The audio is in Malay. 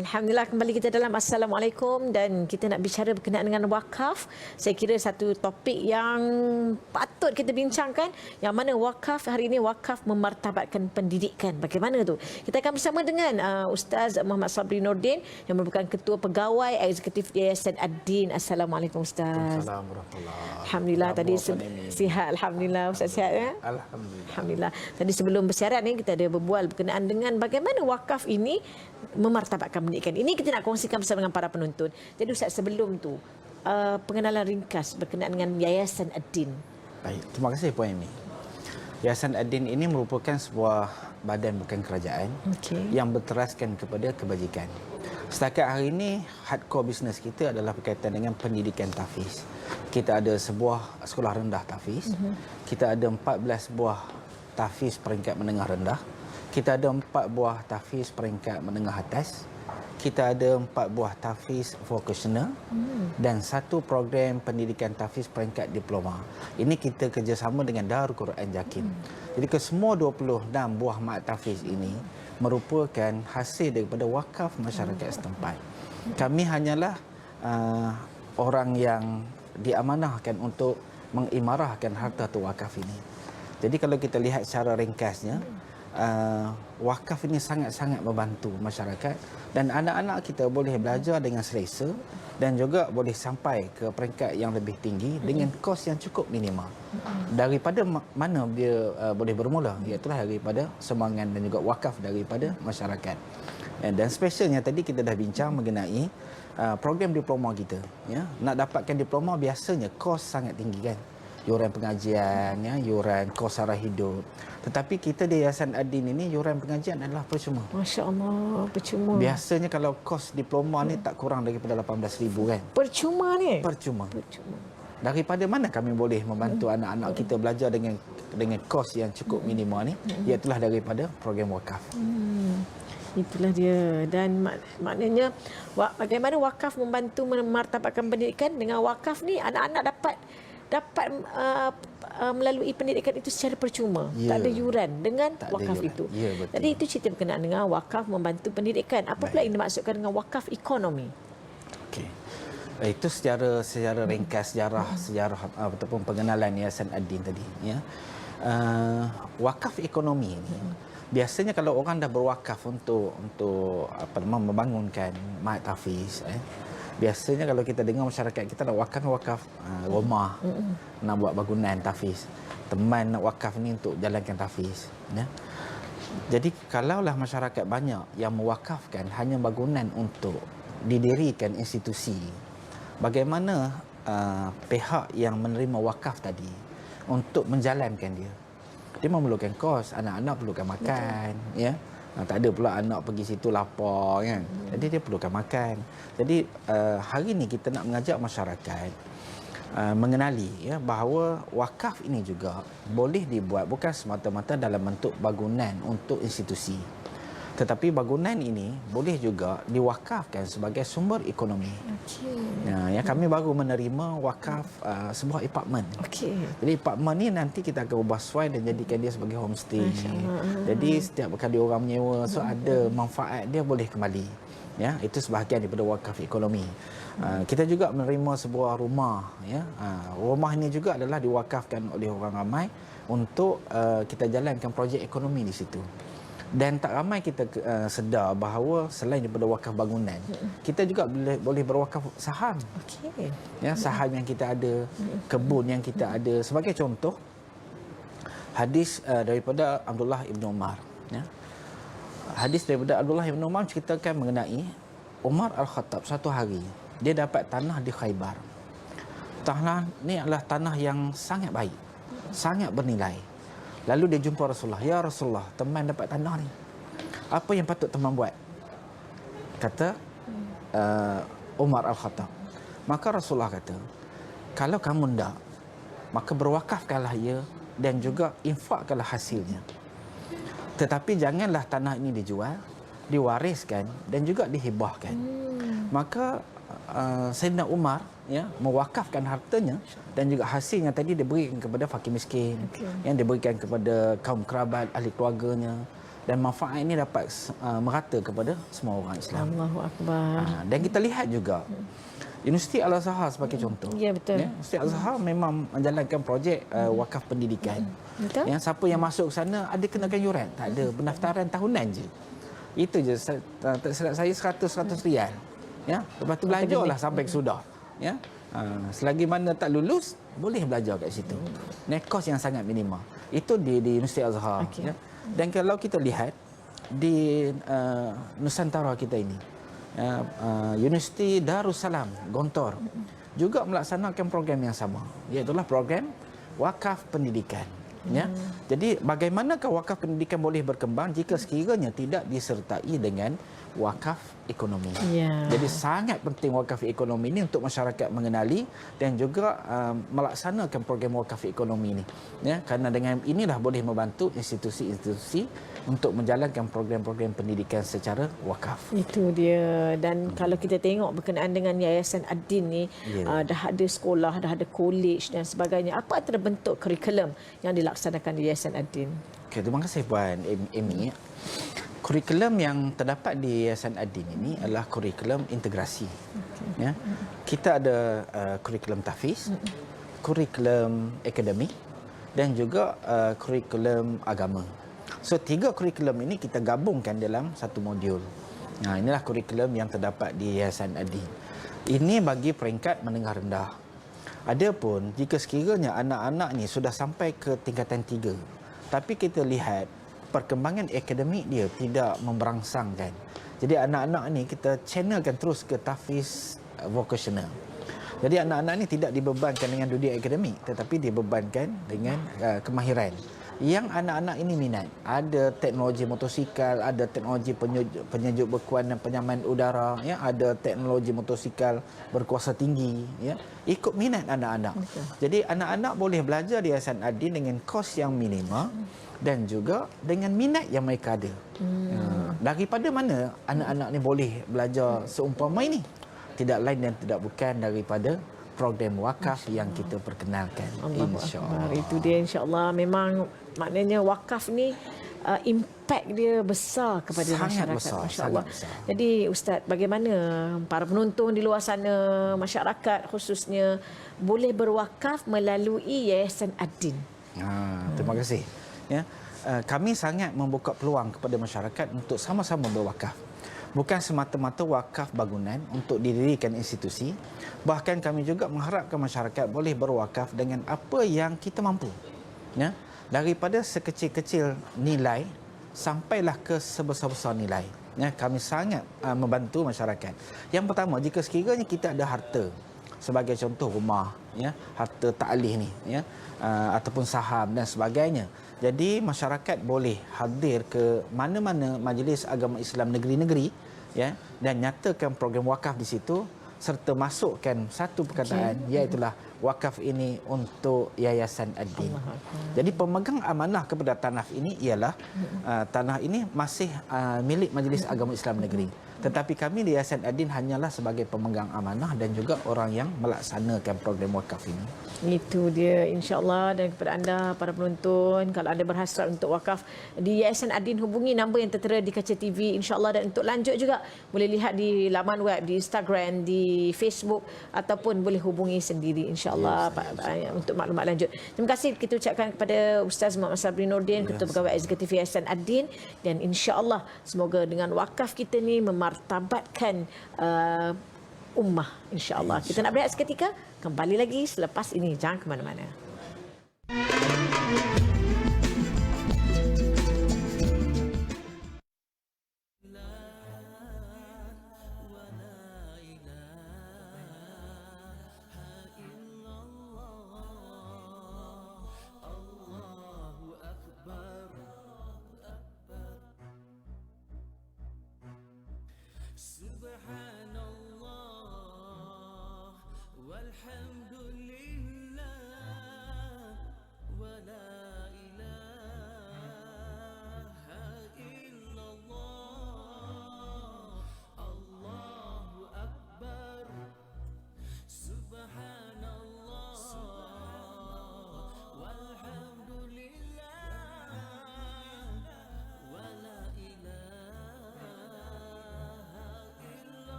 Alhamdulillah, kembali kita dalam Assalamualaikum, dan kita nak bicara berkenaan dengan wakaf. Saya kira satu topik yang patut kita bincangkan, yang mana wakaf hari ini, wakaf memartabatkan pendidikan. Bagaimana tu? Kita akan bersama dengan Ustaz Muhammad Sabri Nordin yang merupakan Ketua Pegawai Eksekutif Yayasan Ad-Din. Assalamualaikum Ustaz. Assalamualaikum warahmatullahi. Alhamdulillah, tadi sihat. Alhamdulillah Ustaz, sihat ya? Alhamdulillah. Tadi sebelum bersiaran ni kita ada berbual berkenaan dengan bagaimana wakaf ini memartabatkan pendidikan. Ini kita nak kongsikan bersama dengan para penonton. Jadi Ustaz, sebelum tu pengenalan ringkas berkenaan dengan Yayasan Ad-Din. Baik, terima kasih Puan Amy. Yayasan Ad-Din ini merupakan sebuah badan bukan kerajaan yang berteraskan kepada kebajikan. Setakat hari ini, hardcore bisnes kita adalah berkaitan dengan pendidikan tahfiz. Kita ada sebuah sekolah rendah tahfiz. Kita ada 14 buah tahfiz peringkat menengah rendah. Kita ada 4 buah tahfiz peringkat menengah atas. Kita ada 4 buah tahfiz vocational dan 1 program pendidikan tahfiz peringkat diploma. Ini kita kerjasama dengan Darul Quran Jakim. Jadi kesemua 26 buah mat tahfiz ini merupakan hasil daripada wakaf masyarakat setempat. Kami hanyalah orang yang diamanahkan untuk mengimarahkan harta tu wakaf ini. Jadi kalau kita lihat secara ringkasnya, wakaf ini sangat-sangat membantu masyarakat, dan anak-anak kita boleh belajar dengan selesa dan juga boleh sampai ke peringkat yang lebih tinggi dengan kos yang cukup minimal. Daripada mana dia boleh bermula, iaitu daripada sumbangan dan juga wakaf daripada masyarakat. Dan specialnya tadi kita dah bincang mengenai program diploma kita, ya. Nak dapatkan diploma biasanya kos sangat tinggi kan, yuran pengajian, ya, yuran kos sara hidup. Tetapi kita di Yayasan Ad-Din ini yuran pengajian adalah percuma. Masya Allah, percuma. Biasanya kalau kos diploma ni tak kurang daripada 18,000 kan. Percuma ni? Percuma. Daripada mana kami boleh membantu anak-anak kita belajar dengan kos yang cukup minimal ni? Iaitulah daripada program wakaf. Itulah dia. Dan maknanya bagaimana wakaf membantu memartabatkan pendidikan. Dengan wakaf ni anak-anak dapat melalui pendidikan itu secara percuma. Tak ada yuran dengan wakaf itu. Jadi itu cerita berkenaan dengan wakaf membantu pendidikan. Apa pula yang dimaksudkan dengan wakaf ekonomi? Okey. Itu secara ringkas sejarah ataupun pengenalan Yayasan Ad-Din tadi, ya. Wakaf ekonomi ini biasanya kalau orang dah berwakaf untuk membangunkan mat tahfiz, biasanya kalau kita dengar masyarakat kita nak wakaf rumah, nak buat bangunan tahfiz, teman nak wakaf ni untuk jalankan tahfiz, ya. Jadi kalaulah masyarakat banyak yang mewakafkan hanya bangunan untuk didirikan institusi, bagaimana pihak yang menerima wakaf tadi untuk menjalankan dia? Dia memerlukan kos, anak-anak perlukan makan, ya. Tak ada pula anak pergi situ lapar kan. Jadi dia perlukan makan. Jadi hari ini kita nak mengajak masyarakat mengenali, ya, bahawa wakaf ini juga boleh dibuat bukan semata-mata dalam bentuk bangunan untuk institusi. Tetapi bangunan ini boleh juga diwakafkan sebagai sumber ekonomi. Ya, kami baru menerima wakaf sebuah apartmen. Jadi apartmen ni nanti kita akan ubah suai dan jadikan dia sebagai homestay. Jadi setiap kali orang menyewa, so ada manfaat dia boleh kembali. Ya, itu sebahagian daripada wakaf ekonomi. Kita juga menerima sebuah rumah, ya. Rumah ini juga adalah diwakafkan oleh orang ramai untuk kita jalankan projek ekonomi di situ. Dan tak ramai kita sedar bahawa selain daripada wakaf bangunan, kita juga boleh berwakaf saham. Ya, saham yang kita ada, kebun yang kita ada. Sebagai contoh, hadis daripada Abdullah Ibn Umar, ya. Hadis daripada Abdullah Ibn Umar ceritakan mengenai Umar Al-Khattab satu hari dia dapat tanah di Khaybar. Tanah ni adalah tanah yang sangat baik, sangat bernilai. Lalu dia jumpa Rasulullah. Ya Rasulullah, teman dapat tanah ni. Apa yang patut teman buat? Kata Umar Al-Khattab. Maka Rasulullah kata, kalau kamu hendak, maka berwakafkanlah ia dan juga infakkanlah hasilnya. Tetapi janganlah tanah ini dijual, diwariskan dan juga dihibahkan. Maka Sayyidina Umar, ya, mewakafkan hartanya dan juga hasilnya tadi diberikan kepada fakir miskin, yang diberikan kepada kaum kerabat, ahli keluarganya, dan manfaat ini dapat merata kepada semua orang Islam. Allahu Akbar. Dan kita lihat juga Universiti Al-Azhar sebagai contoh. Ya, betul. Universiti Al-Azhar memang menjalankan projek wakaf pendidikan. Betul. Siapa yang masuk ke sana ada kenakan yuran, tak ada, pendaftaran tahunan je. Itu je, tak silap saya 100 riyal. Ya, lepas tu belajarlah sampai ke sudah. Ya. Selagi mana tak lulus, boleh belajar kat situ. Kos yang sangat minima. Itu di Universiti Al-Azhar. Ya. Dan kalau kita lihat di Nusantara kita ini, Universiti Darussalam Gontor juga melaksanakan program yang sama, iaitu program wakaf pendidikan. Ya. Jadi bagaimanakah wakaf pendidikan boleh berkembang jika sekiranya tidak disertai dengan wakaf ekonomi. Jadi sangat penting wakaf ekonomi ini untuk masyarakat mengenali dan juga melaksanakan program wakaf ekonomi ini. Ya, kerana dengan inilah boleh membantu institusi-institusi untuk menjalankan program-program pendidikan secara wakaf. Itu dia. Dan kalau kita tengok berkenaan dengan Yayasan Ad-Din ni, dah ada sekolah, dah ada college dan sebagainya. Apa antara bentuk kurikulum yang dilaksanakan di Yayasan Ad-Din? Okay, terima kasih Puan Amy. Kurikulum yang terdapat di Yayasan Ad-Din ini adalah kurikulum integrasi. Ya. Kita ada kurikulum tahfiz, kurikulum akademik dan juga kurikulum agama. So, 3 kurikulum ini kita gabungkan dalam satu modul. Inilah kurikulum yang terdapat di Yayasan Ad-Din. Ini bagi peringkat menengah rendah. Adapun jika sekiranya anak-anak ni sudah sampai ke tingkatan 3, tapi kita lihat perkembangan akademik dia tidak memberangsangkan. Jadi anak-anak ni kita channelkan terus ke tahfiz vocational. Jadi anak-anak ni tidak dibebankan dengan dunia akademik, tetapi dibebankan dengan kemahiran yang anak-anak ini minat. Ada teknologi motosikal, ada teknologi penyejuk bekuan dan penyaman udara, ya, ada teknologi motosikal berkuasa tinggi, ya. Ikut minat anak-anak. Jadi anak-anak boleh belajar di Yayasan Ad-Din dengan kos yang minima dan juga dengan minat yang mereka ada. Daripada mana anak-anak ni boleh belajar seumpama ini? Tidak lain dan tidak bukan daripada program wakaf yang kita perkenalkan. InsyaAllah. Itu dia, insyaAllah. Memang maknanya wakaf ni impact dia besar kepada sangat masyarakat. besar. Jadi Ustaz, bagaimana para penonton di luar sana, masyarakat khususnya, boleh berwakaf melalui Yayasan Ad-Din? Terima kasih. Ya, kami sangat membuka peluang kepada masyarakat untuk sama-sama berwakaf. Bukan semata-mata wakaf bangunan untuk didirikan institusi, bahkan kami juga mengharapkan masyarakat boleh berwakaf dengan apa yang kita mampu. Ya, daripada sekecil-kecil nilai sampailah ke sebesar-besar nilai. Ya, kami sangat membantu masyarakat. Yang pertama, jika sekiranya kita ada harta, sebagai contoh rumah, ya, harta ta'lih ni, ya, ataupun saham dan sebagainya. Jadi masyarakat boleh hadir ke mana-mana majlis agama Islam negeri-negeri, ya, dan nyatakan program wakaf di situ serta masukkan satu perkataan, iaitulah wakaf ini untuk Yayasan Ad-Din. Jadi pemegang amanah kepada tanah ini ialah tanah ini masih milik Majlis Agama Islam Negeri. Tetapi kami di Yayasan Ad-Din hanyalah sebagai pemegang amanah dan juga orang yang melaksanakan program wakaf ini. Itu dia, insya-Allah. Dan kepada anda para penonton, kalau anda berhasrat untuk wakaf di Yayasan Ad-Din, hubungi nombor yang tertera di kaca TV, insya-Allah. Dan untuk lanjut juga boleh lihat di laman web, di Instagram, di Facebook, ataupun boleh hubungi sendiri, insya-Allah, untuk maklumat lanjut. Terima kasih kita ucapkan kepada Ustaz Muhammad Sabri Nordin, Ketua Pegawai Eksekutif Yayasan Ad-Din, dan insya-Allah semoga dengan wakaf kita ni memartabatkan ummah, insya-Allah. Kita nak berehat seketika, kembali lagi selepas ini. Jangan ke mana-mana.